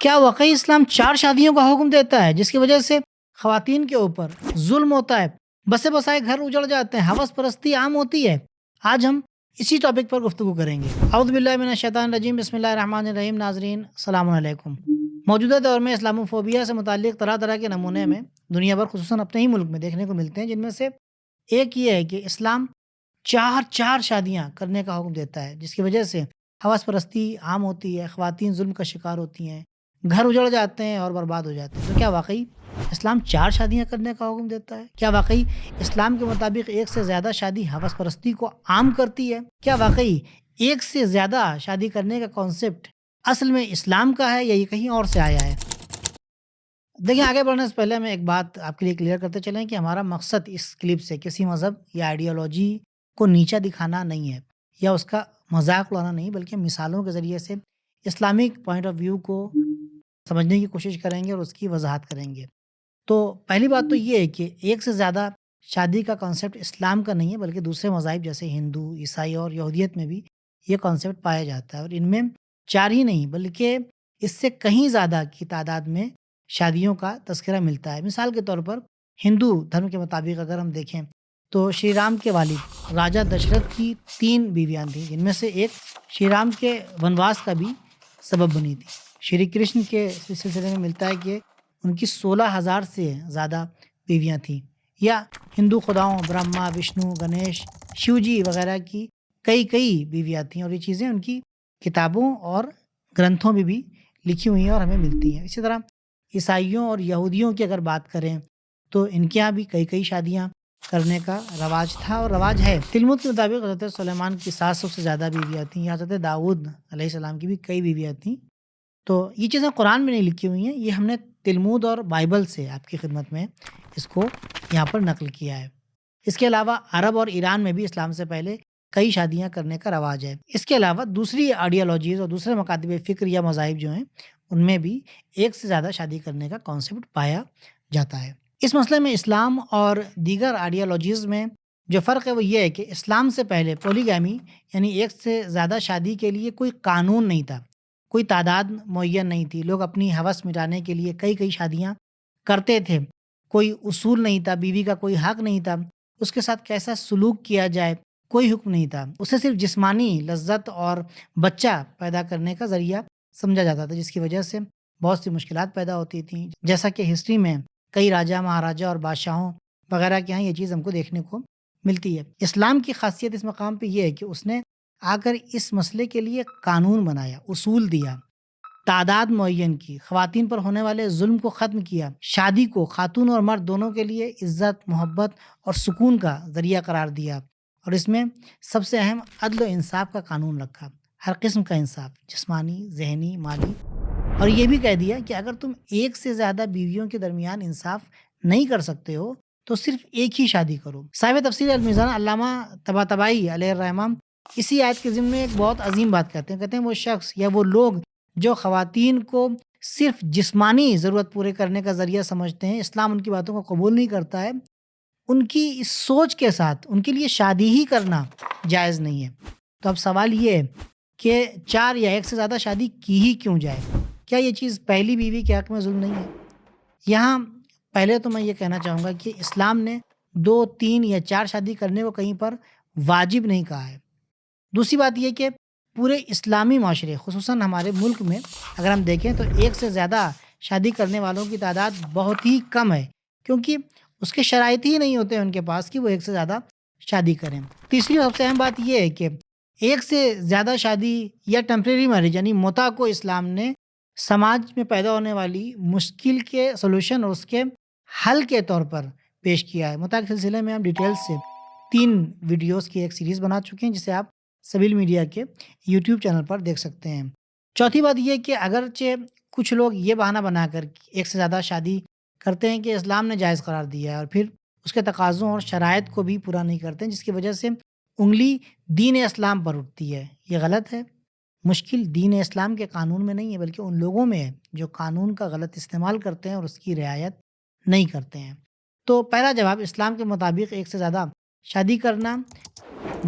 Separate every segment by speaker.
Speaker 1: کیا واقعی اسلام 4 شادیوں کا حکم دیتا ہے جس کی وجہ سے خواتین کے اوپر ظلم ہوتا ہے، بسے بسائے گھر اجڑ جاتے ہیں، ہوس پرستی عام ہوتی ہے؟ آج ہم اسی ٹاپک پر گفتگو کریں گے۔ اعوذ باللہ من الشیطان الرجیم، بسم اللہ الرحمن الرحیم۔ ناظرین السلام علیکم۔ موجودہ دور میں اسلاموفوبیا سے متعلق طرح طرح کے نمونے ہمیں دنیا بھر خصوصاً اپنے ہی ملک میں دیکھنے کو ملتے ہیں، جن میں سے ایک یہ ہے کہ اسلام چار شادیاں کرنے کا حکم دیتا ہے، جس کی وجہ سے ہوس پرستی عام ہوتی ہے، خواتین ظلم کا شکار ہوتی ہیں، گھر اجڑ جاتے ہیں اور برباد ہو جاتے ہیں۔ تو کیا واقعی اسلام 4 شادیاں کرنے کا حکم دیتا ہے؟ کیا واقعی اسلام کے مطابق ایک سے زیادہ شادی ہوس پرستی کو عام کرتی ہے؟ کیا واقعی ایک سے زیادہ شادی کرنے کا کانسیپٹ اصل میں اسلام کا ہے یا یہ کہیں اور سے آیا ہے؟ دیکھیں، آگے بڑھنے سے پہلے میں ایک بات آپ کے لیے کلیئر کرتے چلیں کہ ہمارا مقصد اس کلپ سے کسی مذہب یا آئیڈیالوجی کو نیچا دکھانا نہیں ہے یا اس کا مذاق اڑانا نہیں، بلکہ مثالوں کے ذریعے سے اسلامک پوائنٹ آف ویو کو سمجھنے کی کوشش کریں گے اور اس کی وضاحت کریں گے۔ تو پہلی بات تو یہ ہے کہ ایک سے زیادہ شادی کا کانسیپٹ اسلام کا نہیں ہے، بلکہ دوسرے مذاہب جیسے ہندو، عیسائی اور یہودیت میں بھی یہ کانسیپٹ پایا جاتا ہے، اور ان میں 4 ہی نہیں بلکہ اس سے کہیں زیادہ کی تعداد میں شادیوں کا تذکرہ ملتا ہے۔ مثال کے طور پر ہندو دھرم کے مطابق اگر ہم دیکھیں تو شری رام کے والد راجا دشرتھ کی 3 بیویاں تھیں، جن میں سے ایک شری رام کے ونواس کا بھی سبب بنی تھی۔ شری کرشن کے سلسلے میں ملتا ہے کہ ان کی 16,000 سے زیادہ بیویاں تھیں، یا ہندو خداؤں برہما، وشنو، گنیش، شیو جی وغیرہ کی کئی بیویاں تھیں، اور یہ چیزیں ان کی کتابوں اور گرنتھوں میں بھی لکھی ہوئی ہیں اور ہمیں ملتی ہیں۔ اسی طرح عیسائیوں اور یہودیوں کی اگر بات کریں تو ان کے یہاں بھی کئی شادیاں کرنے کا رواج تھا اور رواج ہے۔ تلمود کے مطابق حضرت سلیمان کی 700 سے زیادہ بیویاں تھیں، یا حضرت داؤد علیہ السلام کی بھی کئی بیویاں تھیں۔ تو یہ چیزیں قرآن میں نہیں لکھی ہوئی ہیں، یہ ہم نے تلمود اور بائبل سے آپ کی خدمت میں اس کو یہاں پر نقل کیا ہے۔ اس کے علاوہ عرب اور ایران میں بھی اسلام سے پہلے کئی شادیاں کرنے کا رواج ہے۔ اس کے علاوہ دوسری آئیڈیالوجیز اور دوسرے مکاتب فکر یا مذاہب جو ہیں ان میں بھی ایک سے زیادہ شادی کرنے کا کانسیپٹ پایا جاتا ہے۔ اس مسئلے میں اسلام اور دیگر آئیڈیالوجیز میں جو فرق ہے وہ یہ ہے کہ اسلام سے پہلے پولیگیمی یعنی ایک سے زیادہ شادی کے لیے کوئی قانون نہیں تھا، کوئی تعداد معین نہیں تھی، لوگ اپنی ہوس مٹانے کے لیے کئی شادیاں کرتے تھے، کوئی اصول نہیں تھا، بیوی کا کوئی حق نہیں تھا، اس کے ساتھ کیسا سلوک کیا جائے کوئی حکم نہیں تھا، اسے صرف جسمانی لذت اور بچہ پیدا کرنے کا ذریعہ سمجھا جاتا تھا، جس کی وجہ سے بہت سی مشکلات پیدا ہوتی تھیں، جیسا کہ ہسٹری میں کئی راجا مہاراجا اور بادشاہوں وغیرہ کے یہاں یہ چیز ہم کو دیکھنے کو ملتی ہے۔ اسلام کی خاصیت اس مقام پہ یہ ہے کہ اس نے آ کر اس مسئلے کے لیے قانون بنایا، اصول دیا، تعداد معین کی، خواتین پر ہونے والے ظلم کو ختم کیا، شادی کو خاتون اور مرد دونوں کے لیے عزت، محبت اور سکون کا ذریعہ قرار دیا، اور اس میں سب سے اہم عدل و انصاف کا قانون رکھا، ہر قسم کا انصاف، جسمانی، ذہنی، مالی، اور یہ بھی کہہ دیا کہ اگر تم ایک سے زیادہ بیویوں کے درمیان انصاف نہیں کر سکتے ہو تو صرف ایک ہی شادی کرو۔ صاحب تفسیر المیزان علامہ طباطبائی علیہ الرحمہ اسی آیت کے ضمن میں ایک بہت عظیم بات کہتے ہیں وہ شخص یا وہ لوگ جو خواتین کو صرف جسمانی ضرورت پورے کرنے کا ذریعہ سمجھتے ہیں، اسلام ان کی باتوں کو قبول نہیں کرتا ہے، ان کی اس سوچ کے ساتھ ان کے لیے شادی ہی کرنا جائز نہیں ہے۔ تو اب سوال یہ ہے کہ 4 یا ایک سے زیادہ شادی کی ہی کیوں جائے؟ کیا یہ چیز پہلی بیوی کے حق میں ظلم نہیں ہے؟ یہاں پہلے تو میں یہ کہنا چاہوں گا کہ اسلام نے 2، 3 یا 4 شادی کرنے کو کہیں پر واجب نہیں کہا ہے۔ دوسری بات یہ کہ پورے اسلامی معاشرے خصوصاً ہمارے ملک میں اگر ہم دیکھیں تو ایک سے زیادہ شادی کرنے والوں کی تعداد بہت ہی کم ہے، کیونکہ اس کے شرائط ہی نہیں ہوتے ان کے پاس کہ وہ ایک سے زیادہ شادی کریں۔ تیسری سب سے اہم بات یہ ہے کہ ایک سے زیادہ شادی یا ٹیمپریری میرج یعنی متع کو اسلام نے سماج میں پیدا ہونے والی مشکل کے سولوشن اور اس کے حل کے طور پر پیش کیا ہے۔ متع کے سلسلے میں ہم ڈیٹیل سے 3 ویڈیوز کی ایک سیریز بنا چکے ہیں، جسے آپ سبیل میڈیا کے یوٹیوب چینل پر دیکھ سکتے ہیں۔ چوتھی بات یہ کہ اگرچہ کچھ لوگ یہ بہانہ بنا کر ایک سے زیادہ شادی کرتے ہیں کہ اسلام نے جائز قرار دیا ہے، اور پھر اس کے تقاضوں اور شرائط کو بھی پورا نہیں کرتے ہیں، جس کی وجہ سے انگلی دین اسلام پر اٹھتی ہے، یہ غلط ہے۔ مشکل دین اسلام کے قانون میں نہیں ہے، بلکہ ان لوگوں میں ہے جو قانون کا غلط استعمال کرتے ہیں اور اس کی رعایت نہیں کرتے ہیں۔ تو پہلا جواب، اسلام کے مطابق ایک سے زیادہ شادی کرنا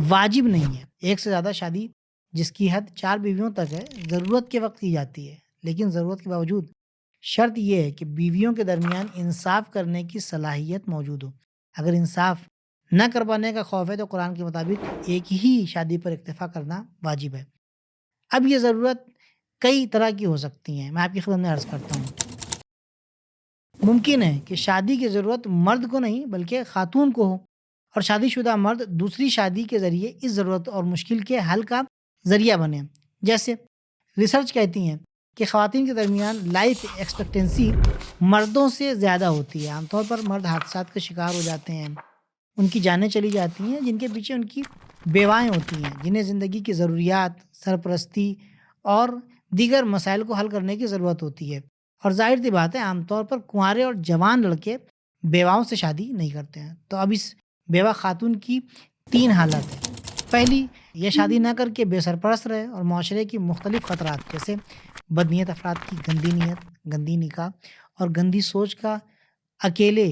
Speaker 1: واجب نہیں ہے۔ ایک سے زیادہ شادی جس کی حد 4 بیویوں تک ہے ضرورت کے وقت کی جاتی ہے، لیکن ضرورت کے باوجود شرط یہ ہے کہ بیویوں کے درمیان انصاف کرنے کی صلاحیت موجود ہو۔ اگر انصاف نہ کر پانے کا خوف ہے تو قرآن کے مطابق ایک ہی شادی پر اکتفا کرنا واجب ہے۔ اب یہ ضرورت کئی طرح کی ہو سکتی ہیں، میں آپ کی خدمت میں عرض کرتا ہوں۔ ممکن ہے کہ شادی کی ضرورت مرد کو نہیں بلکہ خاتون کو ہو، اور شادی شدہ مرد دوسری شادی کے ذریعے اس ضرورت اور مشکل کے حل کا ذریعہ بنے۔ جیسے ریسرچ کہتی ہیں کہ خواتین کے درمیان لائف ایکسپیکٹنسی مردوں سے زیادہ ہوتی ہے۔ عام طور پر مرد حادثات کا شکار ہو جاتے ہیں، ان کی جانیں چلی جاتی ہیں، جن کے پیچھے ان کی بیوائیں ہوتی ہیں، جنہیں زندگی کی ضروریات، سرپرستی اور دیگر مسائل کو حل کرنے کی ضرورت ہوتی ہے۔ اور ظاہر سی بات ہے، عام طور پر کنوارے اور جوان لڑکے بیواؤں سے شادی نہیں کرتے ہیں۔ تو اب اس بیوہ خاتون کی 3 حالت ہیں۔ پہلی، یہ شادی نہ کر کے بے سرپرست رہے اور معاشرے کی مختلف خطرات جیسے بدنیت افراد کی گندی نیت، گندی نکاح اور گندی سوچ کا اکیلے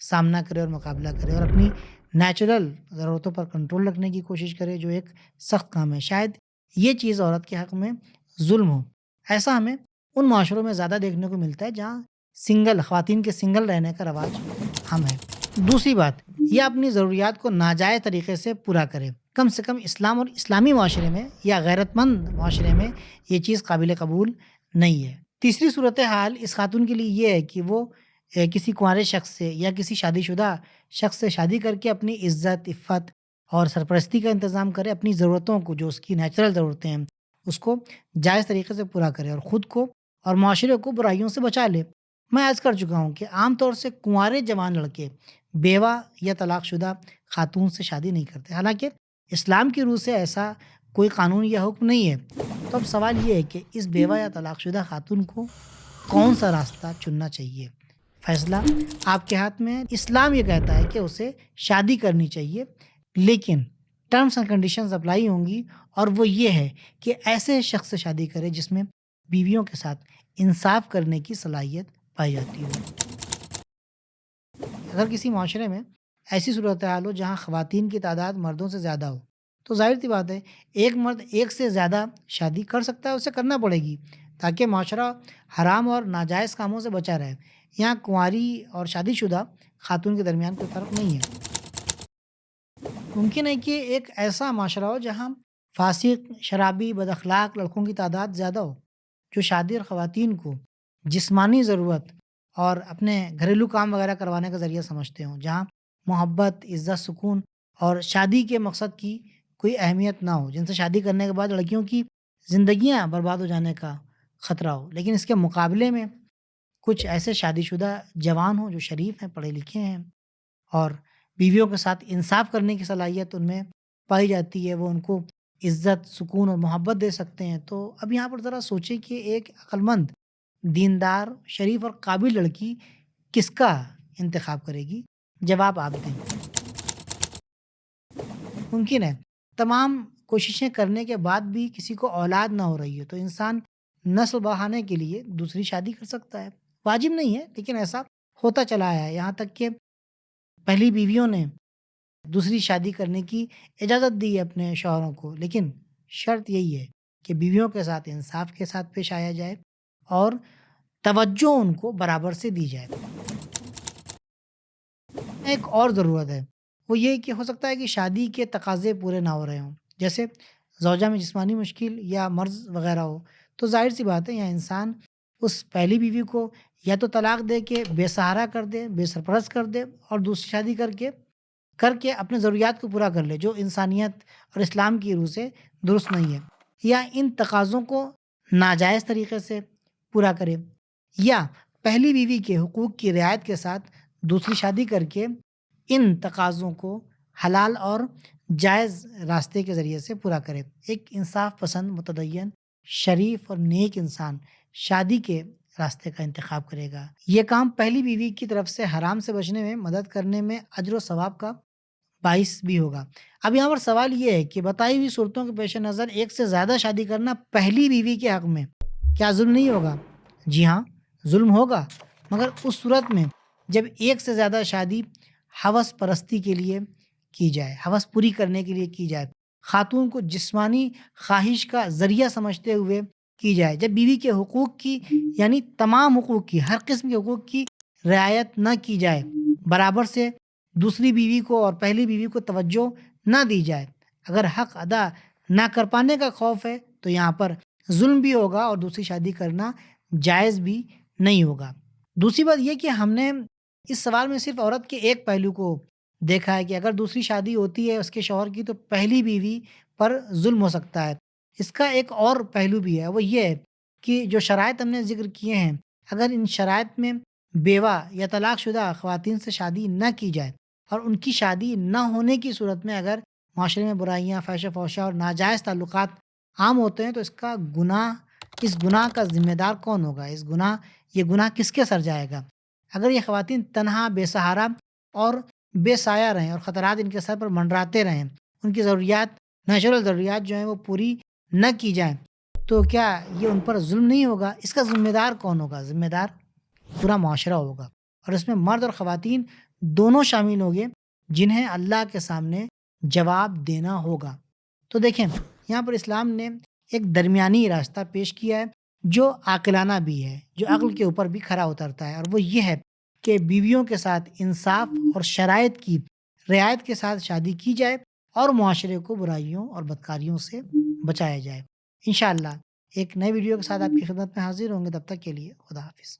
Speaker 1: سامنا کرے اور مقابلہ کرے، اور اپنی نیچرل ضرورتوں پر کنٹرول رکھنے کی کوشش کرے، جو ایک سخت کام ہے۔ شاید یہ چیز عورت کے حق میں ظلم ہو۔ ایسا ہمیں ان معاشروں میں زیادہ دیکھنے کو ملتا ہے جہاں خواتین کے سنگل رہنے کا رواج عام ہے۔ دوسری بات، یہ اپنی ضروریات کو ناجائز طریقے سے پورا کرے۔ کم سے کم اسلام اور اسلامی معاشرے میں یا غیرت مند معاشرے میں یہ چیز قابل قبول نہیں ہے۔ تیسری صورتحال اس خاتون کے لیے یہ ہے کہ وہ کسی کنوارے شخص سے یا کسی شادی شدہ شخص سے شادی کر کے اپنی عزت، عفت اور سرپرستی کا انتظام کرے، اپنی ضرورتوں کو، جو اس کی نیچرل ضرورتیں ہیں، اس کو جائز طریقے سے پورا کرے اور خود کو اور معاشرے کو برائیوں سے بچا لے۔ میں عرض کر چکا ہوں کہ عام طور سے کنوارے جوان لڑکے بیوہ یا طلاق شدہ خاتون سے شادی نہیں کرتے، حالانکہ اسلام کی روح سے ایسا کوئی قانون یا حکم نہیں ہے۔ تو اب سوال یہ ہے کہ اس بیوہ یا طلاق شدہ خاتون کو کون سا راستہ چننا چاہیے؟ فیصلہ آپ کے ہاتھ میں ہے۔ اسلام یہ کہتا ہے کہ اسے شادی کرنی چاہیے، لیکن ٹرمز اینڈ کنڈیشنز اپلائی ہوں گی، اور وہ یہ ہے کہ ایسے شخص سے شادی کرے جس میں بیویوں کے ساتھ انصاف کرنے کی صلاحیت پائی جاتی ہو۔ اگر کسی معاشرے میں ایسی صورتحال ہو جہاں خواتین کی تعداد مردوں سے زیادہ ہو، تو ظاہر سی بات ہے ایک مرد ایک سے زیادہ شادی کر سکتا ہے، اسے کرنا پڑے گی تاکہ معاشرہ حرام اور ناجائز کاموں سے بچا رہے۔ یہاں کنواری اور شادی شدہ خاتون کے درمیان کوئی فرق نہیں ہے۔ ممکن ہے کہ ایک ایسا معاشرہ ہو جہاں فاسق، شرابی، بد اخلاق لڑکوں کی تعداد زیادہ ہو، جو شادی اور خواتین کو جسمانی ضرورت اور اپنے گھریلو کام وغیرہ کروانے کا ذریعہ سمجھتے ہوں، جہاں محبت، عزت، سکون اور شادی کے مقصد کی کوئی اہمیت نہ ہو، جن سے شادی کرنے کے بعد لڑکیوں کی زندگیاں برباد ہو جانے کا خطرہ ہو۔ لیکن اس کے مقابلے میں کچھ ایسے شادی شدہ جوان ہوں جو شریف ہیں، پڑھے لکھے ہیں، اور بیویوں کے ساتھ انصاف کرنے کی صلاحیت ان میں پائی جاتی ہے، وہ ان کو عزت، سکون اور محبت دے سکتے ہیں۔ تو اب یہاں پر ذرا سوچیں کہ ایک عقلمند، دیندار، شریف اور قابل لڑکی کس کا انتخاب کرے گی؟ جواب آپ دیں۔ ممکن ہے تمام کوششیں کرنے کے بعد بھی کسی کو اولاد نہ ہو رہی ہے، تو انسان نسل بڑھانے کے لیے دوسری شادی کر سکتا ہے۔ واجب نہیں ہے، لیکن ایسا ہوتا چلا آیا ہے، یہاں تک کہ پہلی بیویوں نے دوسری شادی کرنے کی اجازت دی ہے اپنے شوہروں کو، لیکن شرط یہی ہے کہ بیویوں کے ساتھ انصاف کے ساتھ پیش آیا جائے اور توجہ ان کو برابر سے دی جائے۔ ایک اور ضرورت ہے، وہ یہ کہ ہو سکتا ہے کہ شادی کے تقاضے پورے نہ ہو رہے ہوں، جیسے زوجہ میں جسمانی مشکل یا مرض وغیرہ ہو، تو ظاہر سی بات ہے یہاں انسان اس پہلی بیوی کو یا تو طلاق دے کے بے سہارا کر دے، بے سرپرست کر دے، اور دوسری شادی کر کے اپنے ضروریات کو پورا کر لے، جو انسانیت اور اسلام کی روح سے درست نہیں ہے، یا ان تقاضوں کو ناجائز طریقے سے پورا کرے، یا پہلی بیوی کے حقوق کی رعایت کے ساتھ دوسری شادی کر کے ان تقاضوں کو حلال اور جائز راستے کے ذریعے سے پورا کرے۔ ایک انصاف پسند، متدین، شریف اور نیک انسان شادی کے راستے کا انتخاب کرے گا۔ یہ کام پہلی بیوی کی طرف سے حرام سے بچنے میں مدد کرنے میں اجر و ثواب کا باعث بھی ہوگا۔ اب یہاں پر سوال یہ ہے کہ بتائی ہوئی صورتوں کے پیش نظر ایک سے زیادہ شادی کرنا پہلی بیوی کے حق میں کیا ظلم نہیں ہوگا؟ جی ہاں، ظلم ہوگا، مگر اس صورت میں جب ایک سے زیادہ شادی ہوس پرستی کے لیے کی جائے، ہوس پوری کرنے کے لیے کی جائے، خاتون کو جسمانی خواہش کا ذریعہ سمجھتے ہوئے کی جائے، جب بیوی کے حقوق کی یعنی تمام حقوق کی، ہر قسم کے حقوق کی رعایت نہ کی جائے، برابر سے دوسری بیوی کو اور پہلی بیوی کو توجہ نہ دی جائے، اگر حق ادا نہ کر پانے کا خوف ہے تو یہاں پر ظلم بھی ہوگا اور دوسری شادی کرنا جائز بھی نہیں ہوگا۔ دوسری بات یہ کہ ہم نے اس سوال میں صرف عورت کے ایک پہلو کو دیکھا ہے کہ اگر دوسری شادی ہوتی ہے اس کے شوہر کی تو پہلی بیوی پر ظلم ہو سکتا ہے۔ اس کا ایک اور پہلو بھی ہے، وہ یہ ہے کہ جو شرائط ہم نے ذکر کیے ہیں، اگر ان شرائط میں بیوہ یا طلاق شدہ خواتین سے شادی نہ کی جائے اور ان کی شادی نہ ہونے کی صورت میں اگر معاشرے میں برائیاں، فحش و فحشہ اور ناجائز تعلقات عام ہوتے ہیں تو اس گناہ کا ذمہ دار کون ہوگا؟ یہ گناہ کس کے سر جائے گا؟ اگر یہ خواتین تنہا، بے سہارا اور بے سایہ رہیں اور خطرات ان کے سر پر منڈراتے رہیں، ان کی ضروریات، نیچرل ضروریات جو ہیں وہ پوری نہ کی جائیں، تو کیا یہ ان پر ظلم نہیں ہوگا؟ اس کا ذمہ دار کون ہوگا؟ ذمہ دار پورا معاشرہ ہوگا، اور اس میں مرد اور خواتین دونوں شامل ہوں گے جنہیں اللہ کے سامنے جواب دینا ہوگا۔ تو دیکھیں یہاں پر اسلام نے ایک درمیانی راستہ پیش کیا ہے جو عاقلانہ بھی ہے، جو عقل کے اوپر بھی کھرا اترتا ہے، اور وہ یہ ہے کہ بیویوں کے ساتھ انصاف اور شرائط کی رعایت کے ساتھ شادی کی جائے اور معاشرے کو برائیوں اور بدکاریوں سے بچایا جائے۔ انشاءاللہ ایک نئے ویڈیو کے ساتھ آپ کی خدمت میں حاضر ہوں گے، تب تک کے لیے خدا حافظ۔